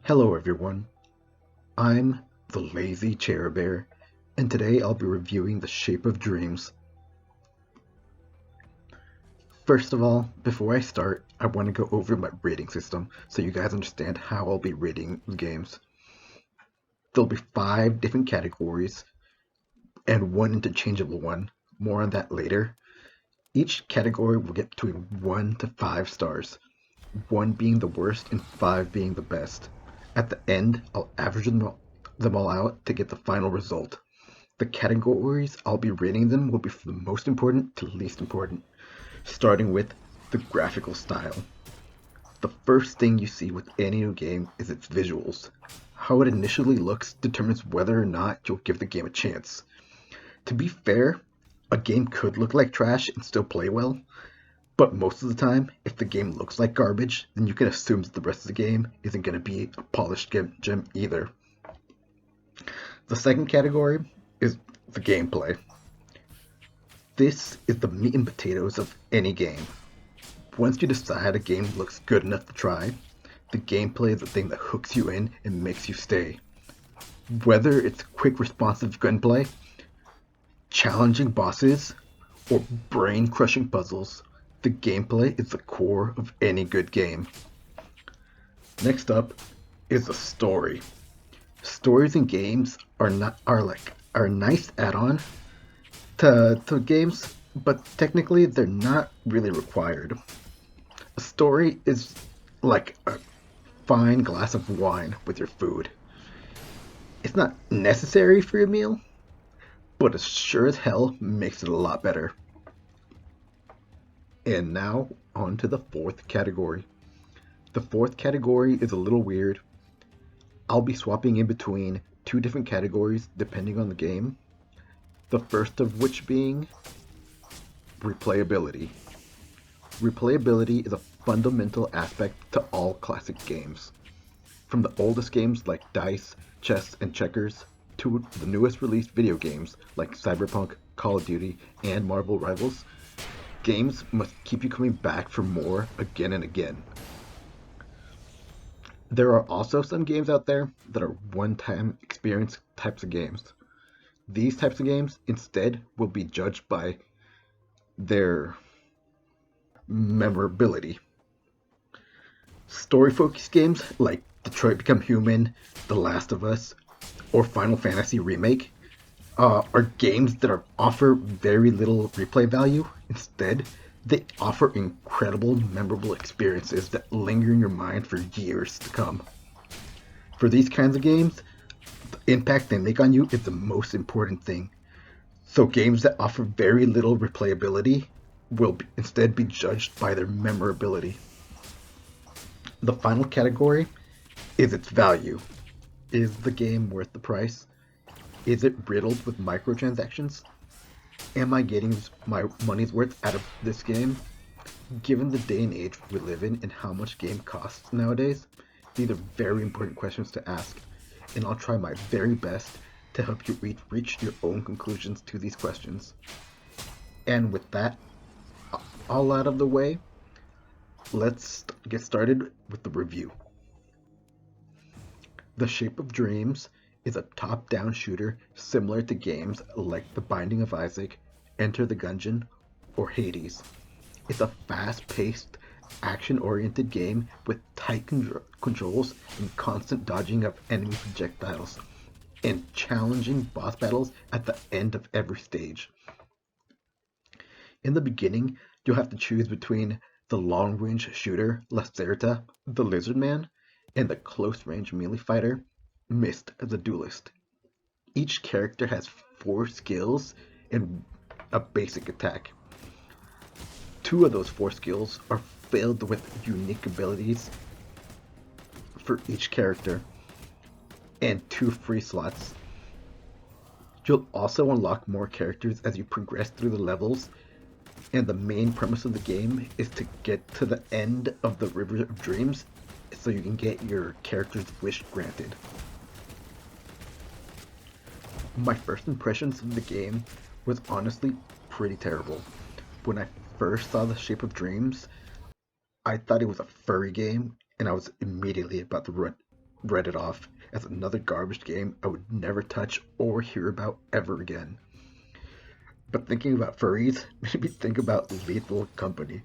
Hello everyone, I'm the Lazy Chair Bear, and today I'll be reviewing The Shape of Dreams. First of all, before I start, I want to go over my rating system so you guys understand how I'll be rating the games. There'll be 5 different categories and one interchangeable one, more on that later. Each category will get between 1 to 5 stars, 1 being the worst and 5 being the best. At the end, I'll average them all out to get the final result. The categories I'll be rating them will be from the most important to least important, starting with the graphical style. The first thing you see with any new game is its visuals. How it initially looks determines whether or not you'll give the game a chance. To be fair, a game could look like trash and still play well, but most of the time, if the game looks like garbage, then you can assume that the rest of the game isn't going to be a polished gem either. The second category is the gameplay. This is the meat and potatoes of any game. Once you decide a game looks good enough to try, the gameplay is the thing that hooks you in and makes you stay. Whether it's quick responsive gunplay, challenging bosses, or brain-crushing puzzles, the gameplay is the core of any good game. Next up is the story. Stories in games are a nice add-on to games, but technically they're not really required. A story is like a fine glass of wine with your food. It's not necessary for your meal, but it sure as hell makes it a lot better. And now on to the fourth category. The fourth category is a little weird. I'll be swapping in between 2 different categories depending on the game. The first of which being replayability. Replayability is a fundamental aspect to all classic games. From the oldest games like Dice, Chess, and Checkers, to the newest released video games like Cyberpunk, Call of Duty, and Marvel Rivals, games must keep you coming back for more again and again. There are also some games out there that are one-time experience types of games. These types of games instead will be judged by their memorability. Story-focused games like Detroit Become Human, The Last of Us, or Final Fantasy Remake are games that offer very little replay value. Instead, they offer incredible, memorable experiences that linger in your mind for years to come. For these kinds of games, the impact they make on you is the most important thing. So games that offer very little replayability will instead be judged by their memorability. The final category is its value. Is the game worth the price? Is it riddled with microtransactions? Am I getting my money's worth out of this game? Given the day and age we live in and how much game costs nowadays, these are very important questions to ask, and I'll try my very best to help you reach your own conclusions to these questions. And with that all out of the way, let's get started with the review. The Shape of Dreams is a top-down shooter similar to games like The Binding of Isaac, Enter the Gungeon, or Hades. It's a fast-paced, action-oriented game with tight controls and constant dodging of enemy projectiles, and challenging boss battles at the end of every stage. In the beginning, you'll have to choose between the long-range shooter Lacerta, the Lizard Man, and the close-range melee fighter Myst, the Duelist. Each character has 4 skills and a basic attack. 2 of those 4 skills are filled with unique abilities for each character, and 2 free slots. You'll also unlock more characters as you progress through the levels, and the main premise of the game is to get to the end of the River of Dreams so you can get your character's wish granted. My first impressions of the game was honestly pretty terrible. When I first saw The Shape of Dreams, I thought it was a furry game, and I was immediately about to read it off as another garbage game I would never touch or hear about ever again. But thinking about furries made me think about Lethal Company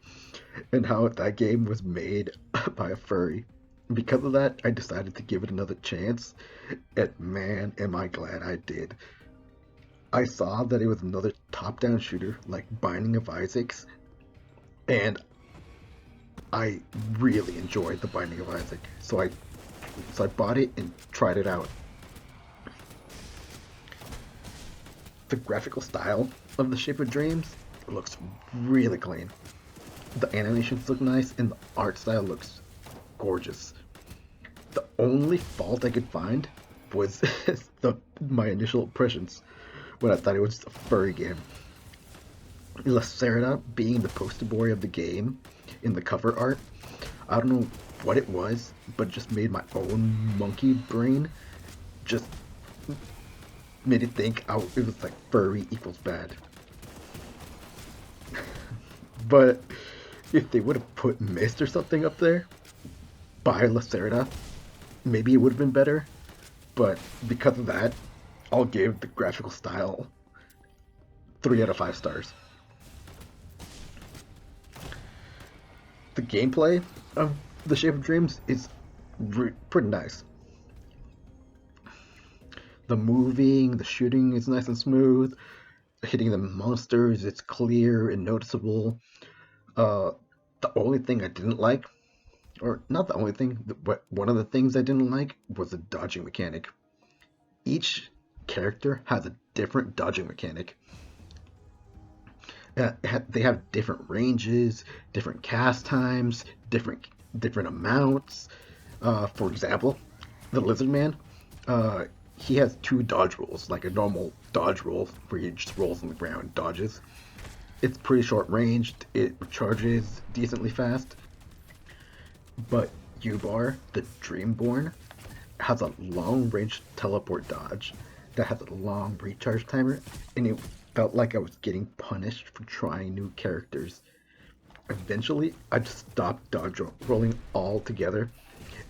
and how that game was made by a furry. Because of that, I decided to give it another chance, and man, am I glad I did. I saw that it was another top-down shooter like Binding of Isaacs, and I really enjoyed The Binding of Isaac, so I bought it and tried it out. The graphical style of The Shape of Dreams looks really clean. The animations look nice and the art style looks gorgeous. The only fault I could find was my initial impressions when I thought it was just a furry game. Lacerda being the poster boy of the game in the cover art, I don't know what it was, but it just made my own monkey brain just made it think it was like furry equals bad. But if they would have put Mist or something up there by Lacerda, maybe it would have been better. But because of that, I'll give the graphical style 3 out of 5 stars. The gameplay of The Shape of Dreams is pretty nice. The moving, the shooting is nice and smooth. Hitting the monsters, it's clear and noticeable. The only thing I didn't like, or not the only thing, but one of the things I didn't like was the dodging mechanic. Each character has a different dodging mechanic. They have different ranges, different cast times, different amounts. For example, the Lizard Man, he has 2 dodge rolls, like a normal dodge roll where he just rolls on the ground and dodges. It's pretty short ranged, it recharges decently fast. But Ubar, the Dreamborn, has a long range teleport dodge that has a long recharge timer, and it felt like I was getting punished for trying new characters. Eventually, I just stopped dodge rolling altogether,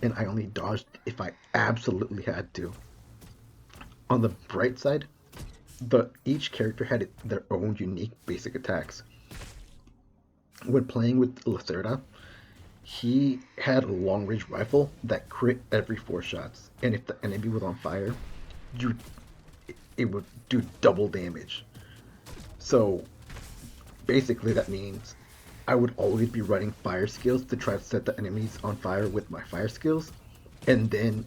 and I only dodged if I absolutely had to. On the bright side, each character had their own unique basic attacks. When playing with Lacerda, he had a long range rifle that crit every 4 shots, and if the enemy was on fire, it would do double damage. So basically, that means I would always be running fire skills to try to set the enemies on fire with my fire skills, and then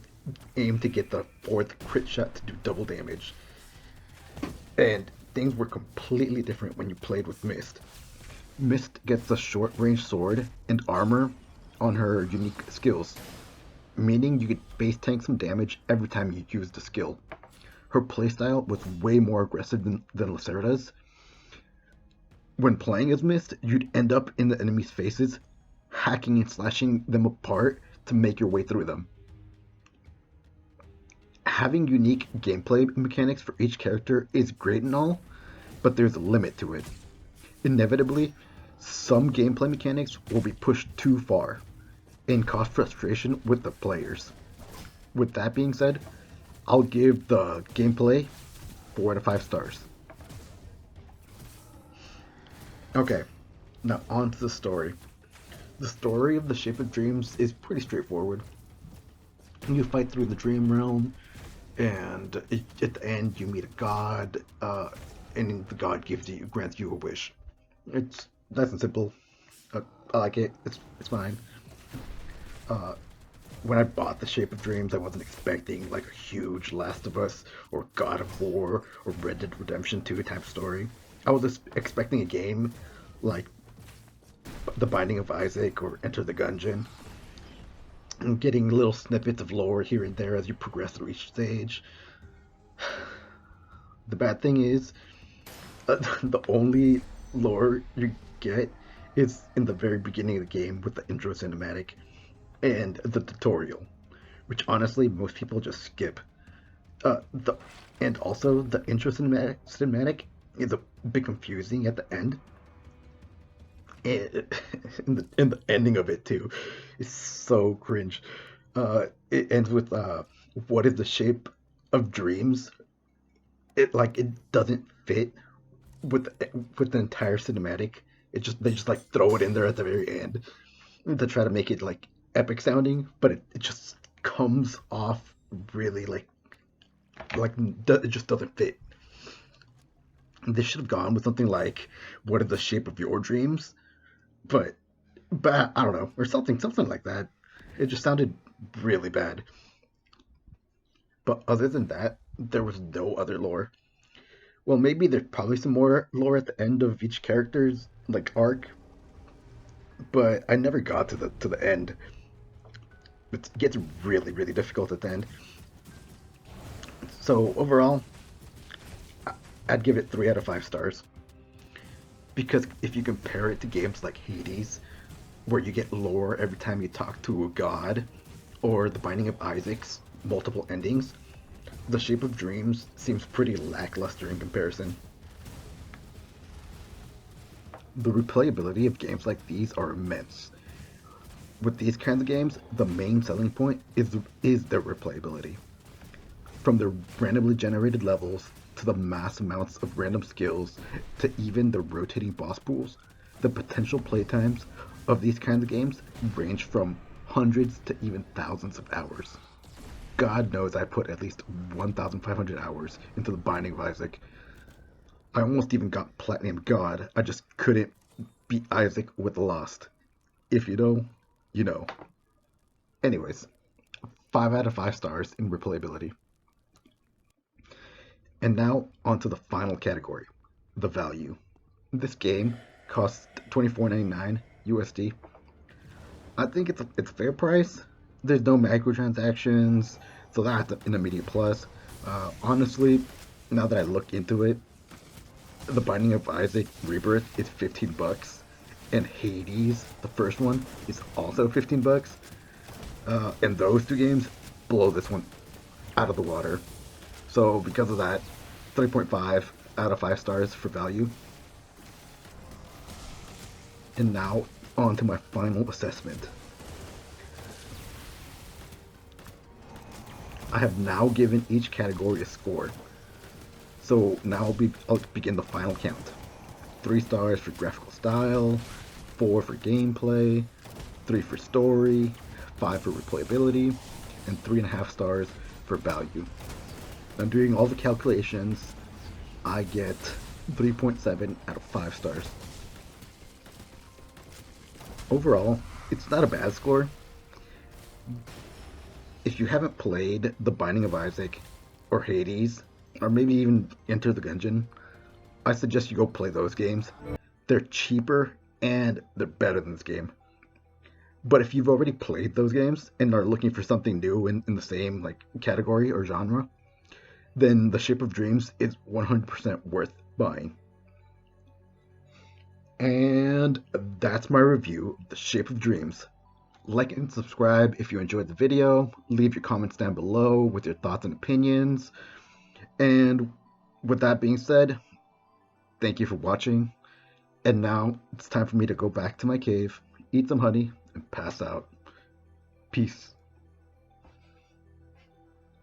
aim to get the 4th crit shot to do double damage. And things were completely different when you played with Mist. Mist gets a short range sword and armor on her unique skills, meaning you could base tank some damage every time you use the skill. Her playstyle was way more aggressive than Lacerda's. When playing as Mist, you'd end up in the enemy's faces, hacking and slashing them apart to make your way through them. Having unique gameplay mechanics for each character is great and all, but there's a limit to it. Inevitably, some gameplay mechanics will be pushed too far and cause frustration with the players. With that being said, I'll give the gameplay 4 out of 5 stars. Okay, now on to the story. The story of The Shape of Dreams is pretty straightforward. You fight through the dream realm, and at the end you meet a god, and the god grants you a wish. It's nice and simple. I like it. It's fine. When I bought The Shape of Dreams, I wasn't expecting like a huge Last of Us or God of War or Red Dead Redemption 2 type story. I was just expecting a game like The Binding of Isaac or Enter the Gungeon, and getting little snippets of lore here and there as you progress through each stage. The bad thing is, the only lore you get is in the very beginning of the game with the intro cinematic and the tutorial, which honestly most people just skip. And also the intro cinematic is a bit confusing at the end. And the ending of it too is so cringe. It ends with what is the shape of dreams? It doesn't fit with the entire cinematic. They just like throw it in there at the very end to try to make it like epic sounding, but it just comes off really like it just doesn't fit. They should have gone with something like what is the shape of your dreams, but I don't know, or something like that. It just sounded really bad. But other than that, there was no other lore. Well, maybe there's probably some more lore at the end of each character's like arc, but I never got to the end. It gets really difficult at the end. So overall, I'd give it 3 out of 5 stars because if you compare it to games like Hades, where you get lore every time you talk to a god, or The Binding of Isaac's multiple endings, The Shape of Dreams seems pretty lackluster in comparison. The replayability of games like these are immense. With these kinds of games, the main selling point is their replayability. From the randomly generated levels, to the mass amounts of random skills, to even the rotating boss pools, the potential playtimes of these kinds of games range from hundreds to even thousands of hours. God knows I put at least 1,500 hours into The Binding of Isaac. I almost even got Platinum God, I just couldn't beat Isaac with Lost. If you know, you know. Anyways, 5 out of 5 stars in replayability. And now onto the final category, the value. This game costs $24.99 USD. I think it's a fair price. There's no microtransactions, so that's an immediate plus. Honestly, now that I look into it, The Binding of Isaac Rebirth is $15, and Hades, the first one, is also $15. And those two games blow this one out of the water. So because of that, 3.5 out of 5 stars for value. And now on to my final assessment. I have now given each category a score. So now I'll begin the final count. 3 stars for graphical style, 4 for gameplay, 3 for story, 5 for replayability, and 3.5 stars for value. I'm doing all the calculations. I get 3.7 out of 5 stars. Overall, it's not a bad score. If you haven't played The Binding of Isaac or Hades, or maybe even Enter the Gungeon, I suggest you go play those games. They're cheaper and they're better than this game. But if you've already played those games and are looking for something new in the same like category or genre, then The Shape of Dreams is 100% worth buying. And that's my review of The Shape of Dreams. Like and subscribe if you enjoyed the video. Leave your comments down below with your thoughts and opinions. And with that being said, thank you for watching. And now it's time for me to go back to my cave, eat some honey, and pass out. Peace.